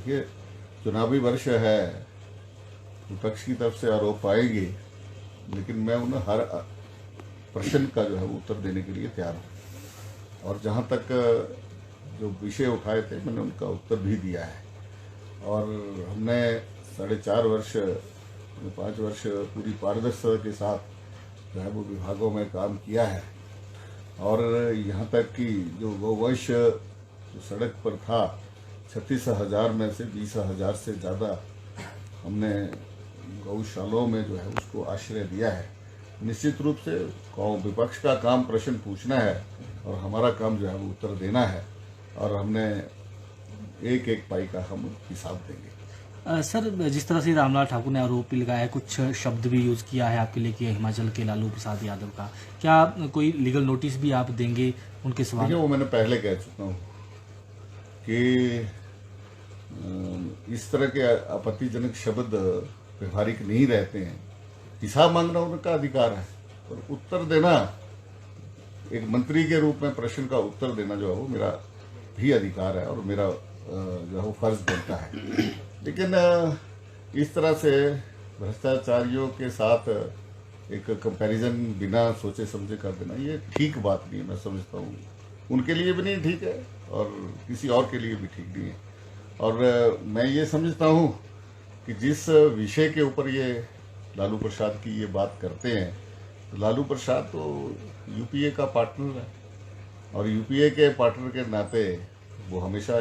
देखिए, चुनावी वर्ष है, विपक्ष की तरफ से आरोप आएंगे, लेकिन मैं उन्हें हर प्रश्न का जो है वो उत्तर देने के लिए तैयार हूँ। और जहाँ तक जो विषय उठाए थे मैंने उनका उत्तर भी दिया है। और हमने 4.5 वर्ष 5 वर्ष पूरी पारदर्शिता के साथ जो है वो विभागों में काम किया है। और यहाँ तक कि जो गौवंश जो सड़क पर था 36,000 में से 20,000 से ज़्यादा हमने गौशालाओं में जो है उसको आश्रय दिया है। निश्चित रूप से विपक्ष का काम प्रश्न पूछना है और हमारा काम जो है वो उत्तर देना है, और हमने एक एक पाई का हम हिसाब देंगे। सर, जिस तरह से रामलाल ठाकुर ने आरोप भी लगाया है, कुछ शब्द भी यूज किया है आपके लिए कि हिमाचल के लालू प्रसाद यादव का, क्या कोई लीगल नोटिस भी आप देंगे उनके सवाल? देखिए, वो मैंने पहले कह चुका हूँ कि इस तरह के आपत्तिजनक शब्द व्यवहारिक नहीं रहते हैं। हिसाब मांगना उनका अधिकार है, और उत्तर देना एक मंत्री के रूप में प्रश्न का उत्तर देना जो है वो मेरा भी अधिकार है और मेरा जो है वो फर्ज बनता है। लेकिन इस तरह से भ्रष्टाचारियों के साथ एक कंपैरिजन बिना सोचे समझे कर देना ये ठीक बात नहीं है। मैं समझता हूँ उनके लिए भी नहीं ठीक है और किसी और के लिए भी ठीक नहीं है। और मैं ये समझता हूँ कि जिस विषय के ऊपर ये लालू प्रसाद की ये बात करते हैं, तो लालू प्रसाद तो यूपीए का पार्टनर है, और यूपीए के पार्टनर के नाते वो हमेशा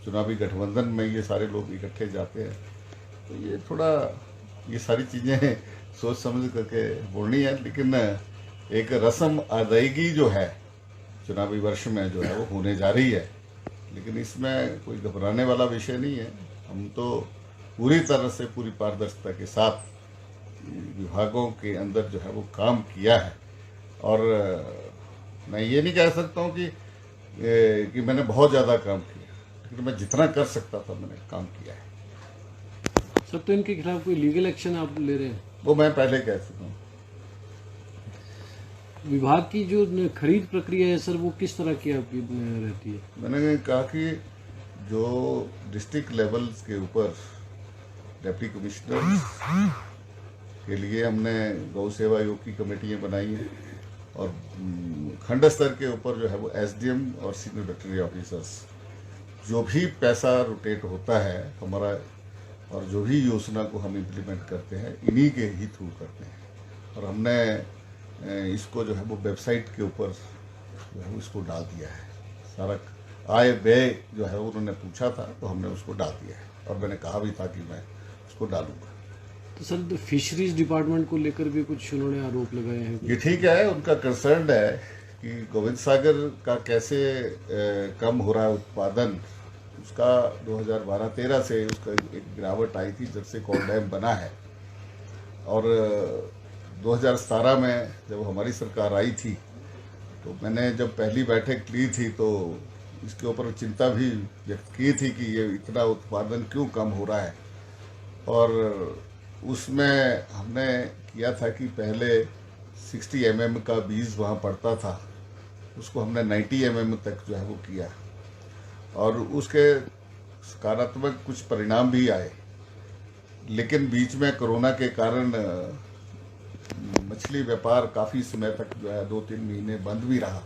चुनावी गठबंधन में ये सारे लोग इकट्ठे जाते हैं। तो ये थोड़ा ये सारी चीज़ें सोच समझ करके बोलनी है। लेकिन एक रस्म अदायगी जो है चुनावी वर्ष में जो है वो होने जा रही है, लेकिन इसमें कोई घबराने वाला विषय नहीं है। हम तो पूरी तरह से पूरी पारदर्शिता के साथ विभागों के अंदर जो है वो काम किया है। और मैं ये नहीं कह सकता हूँ कि मैंने बहुत ज़्यादा काम किया, लेकिन मैं जितना कर सकता था मैंने काम किया है। सर, तो इनके खिलाफ कोई लीगल एक्शन आप ले रहे हैं? वो मैं पहले कह चुका हूँ। विभाग की जो खरीद प्रक्रिया है सर, वो किस तरह की आपकी रहती है? मैंने कहा कि जो डिस्ट्रिक्ट लेवल्स के ऊपर डिप्टी कमिश्नर के लिए हमने गौ सेवा आयोग की कमेटियाँ बनाई हैं, और खंड स्तर के ऊपर जो है वो एसडीएम और सीनियर वेटरनरी ऑफिसर्स, जो भी पैसा रोटेट होता है हमारा और जो भी योजना को हम इम्प्लीमेंट करते हैं इन्हीं के ही थ्रू करते हैं। और हमने इसको जो है वो वेबसाइट के ऊपर जो है उसको डाल दिया है। सारा आय व्यय जो है उन्होंने पूछा था तो हमने उसको डाल दिया है, और मैंने कहा भी था कि मैं उसको डालूंगा। तो सर, तो फिशरीज डिपार्टमेंट को लेकर भी कुछ उन्होंने आरोप लगाए हैं? ये ठीक है, उनका कंसर्न है कि गोविंद सागर का कैसे कम हो रहा है उत्पादन। उसका 2012-13 से उसका एक गिरावट आई थी जब से कॉल डैम बना है, और 2017 में जब हमारी सरकार आई थी तो मैंने जब पहली बैठक ली थी तो इसके ऊपर चिंता भी व्यक्त की थी कि ये इतना उत्पादन क्यों कम हो रहा है। और उसमें हमने किया था कि पहले 60 mm का बीज वहाँ पड़ता था, उसको हमने 90 mm तक जो है वो किया, और उसके सकारात्मक कुछ परिणाम भी आए। लेकिन बीच में कोरोना के कारण मछली व्यापार काफ़ी समय तक जो है 2-3 महीने बंद भी रहा,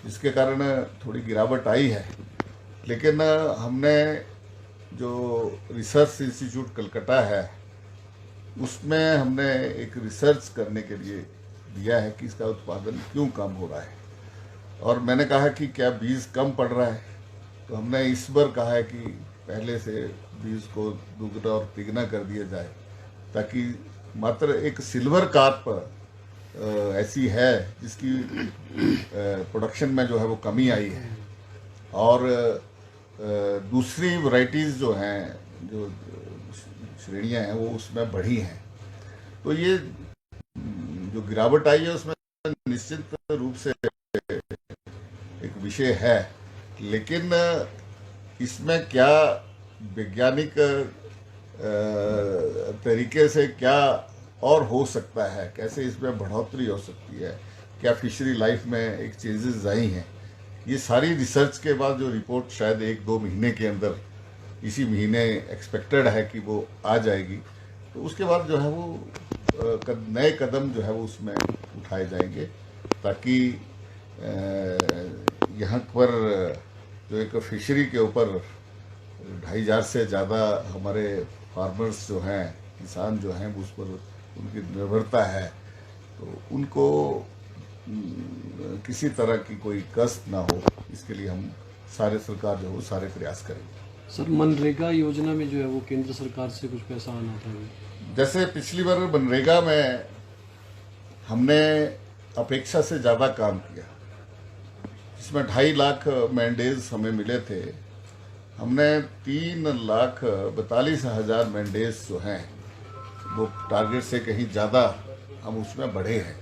जिसके कारण थोड़ी गिरावट आई है। लेकिन हमने जो रिसर्च इंस्टीट्यूट कलकत्ता है उसमें हमने एक रिसर्च करने के लिए दिया है कि इसका उत्पादन क्यों कम हो रहा है। और मैंने कहा कि क्या बीज कम पड़ रहा है, तो हमने इस बार कहा है कि पहले से बीज को दुगना और तिगना कर दिया जाए, ताकि मात्र एक सिल्वर कार्प ऐसी है जिसकी प्रोडक्शन में जो है वो कमी आई है, और दूसरी वैरायटीज़ जो हैं, जो श्रेणियां हैं वो उसमें बढ़ी हैं। तो ये जो गिरावट आई है उसमें निश्चित रूप से एक विषय है, लेकिन इसमें क्या वैज्ञानिक तरीके से क्या और हो सकता है, कैसे इसमें बढ़ोतरी हो सकती है, क्या फिशरी लाइफ में एक चेंजेस आई हैं, ये सारी रिसर्च के बाद जो रिपोर्ट शायद 1-2 महीने के अंदर इसी महीने एक्सपेक्टेड है कि वो आ जाएगी। तो उसके बाद जो है वो नए कदम जो है वो उसमें उठाए जाएंगे, ताकि यहाँ पर जो एक फिशरी के ऊपर 2500 से ज़्यादा हमारे फार्मर्स जो हैं, किसान जो हैं, उस पर उनकी निर्भरता है, तो उनको किसी तरह की कोई कष्ट ना हो, इसके लिए हम सारे सरकार जो है वो सारे प्रयास करेंगे। सर मनरेगा योजना में जो है वो केंद्र सरकार से कुछ पैसा आना था। जैसे पिछली बार मनरेगा में हमने अपेक्षा से ज़्यादा काम किया, इसमें 2.5 लाख मैंडेज हमें मिले थे। हमने 3,42,000 मैंडेज जो हैं वो टारगेट से कहीं ज़्यादा हम उसमें बढ़े हैं।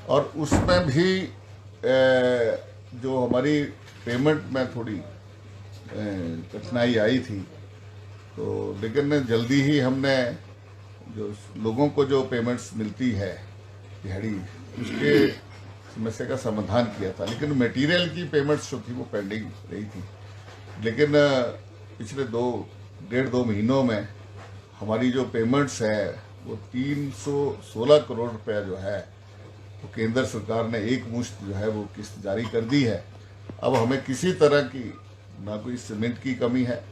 और उसमें भी जो हमारी पेमेंट में थोड़ी कठिनाई आई थी, तो लेकिन जल्दी ही हमने जो लोगों को जो पेमेंट्स मिलती है दिहाड़ी, उसके समस्या का समाधान किया था। लेकिन मटेरियल की पेमेंट्स जो थी वो पेंडिंग रही थी। लेकिन पिछले 1.5-2 महीनों में हमारी जो पेमेंट्स है वो 316 करोड़ रुपया जो है वो केंद्र सरकार ने एक मुश्त जो है वो किस्त जारी कर दी है। अब हमें किसी तरह की ना कोई सीमेंट की कमी है,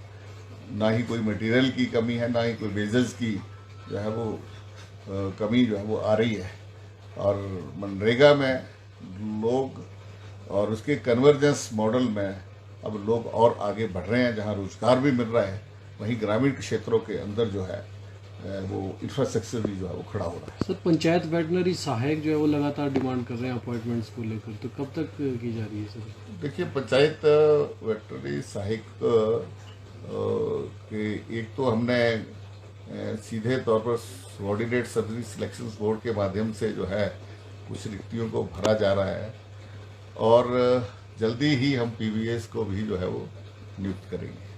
ना ही कोई मटेरियल की कमी है, ना ही कोई वेजेस की जो है वो कमी जो है वो आ रही है। और मनरेगा में लोग और उसके कन्वर्जेंस मॉडल में अब लोग और आगे बढ़ रहे हैं। जहां रोजगार भी मिल रहा है, वहीं ग्रामीण क्षेत्रों के अंदर जो है वो इंफ्रास्ट्रक्चर भी जो है वो खड़ा हो रहा है। सर पंचायत वेटनरी सहायक जो है वो लगातार डिमांड कर रहे हैं अपॉइंटमेंट्स को लेकर, तो कब तक की जा रही है सर? देखिए, पंचायत वेटनरी सहायक के एक तो हमने सीधे तौर पर सबऑर्डिनेट सर्विस सिलेक्शन बोर्ड के माध्यम से जो है कुछ रिक्तियों को भरा जा रहा है, और जल्दी ही हम पीवीएस को भी जो है वो नियुक्त करेंगे।